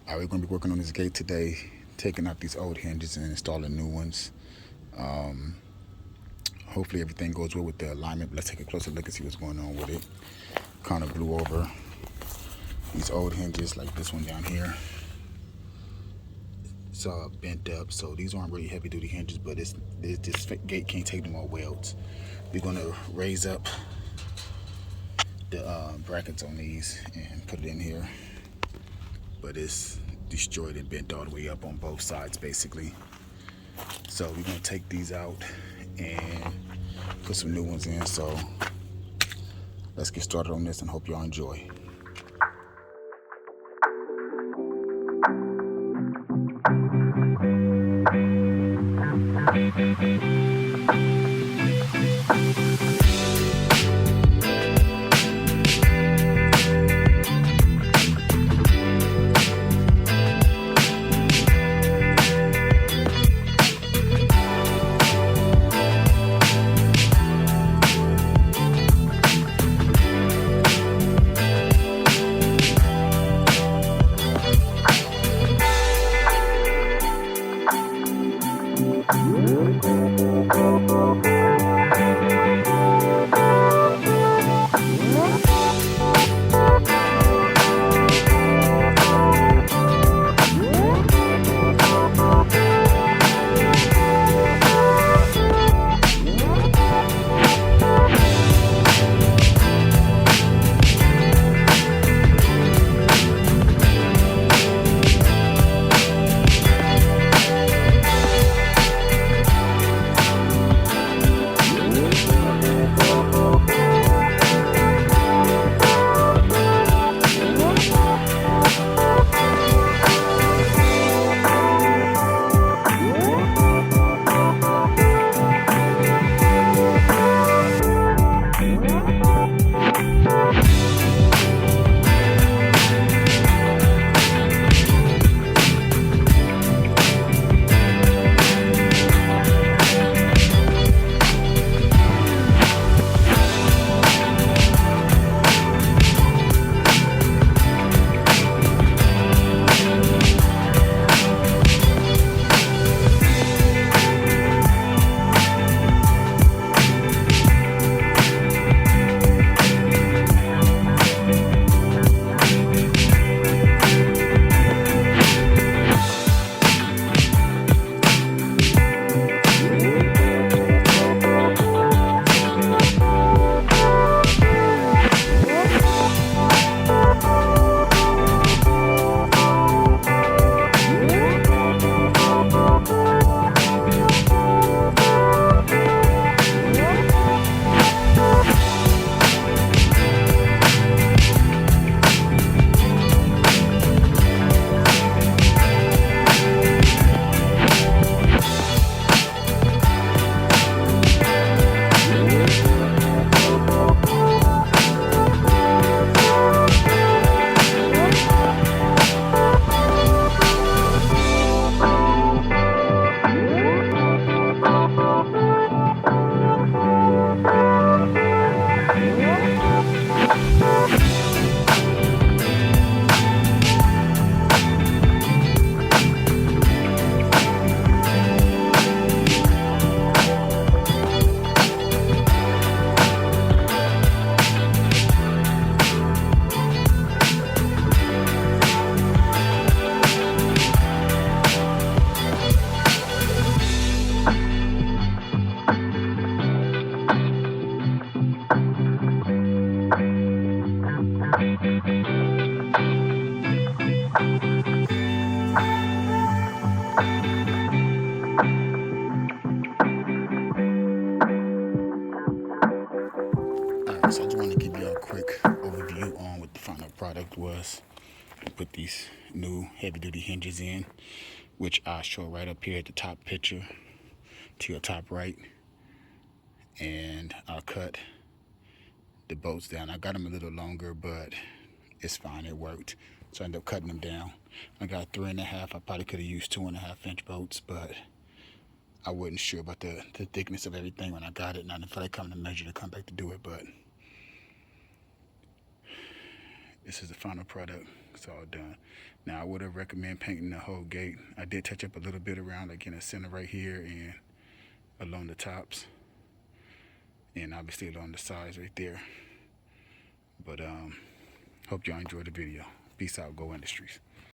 We're going to be working on this gate today, taking out these old hinges and installing new ones. Hopefully everything goes well with the alignment. Let's take a closer look and see what's going on with it. Kind of blew over these old hinges, like this one down here. It's bent up, so these aren't really heavy duty hinges, but this gate can't take no more welds. We're going to raise up the brackets on these and put it in here, but it's destroyed and bent all the way up on both sides basically. So we're going to take these out and put some new ones in. So let's get started on this and hope y'all enjoy. So I just want to give you a quick overview on what the final product was. I put these new heavy-duty hinges in, which I show right up here at the top picture to your top right. And I'll cut the bolts down. I got them a little longer, but it's fine, it worked. So I ended up cutting them down. I got 3.5. I probably could have used 2.5-inch bolts, but I wasn't sure about the thickness of everything when I got it, and I didn't feel like coming to measure to come back to do it, but This is the final product. It's all done. Now I would have recommend painting the whole gate. I did touch up a little bit around, like in the center right here and along the tops, and obviously along the sides right there. But hope y'all enjoyed the video. Peace out. Go Industries.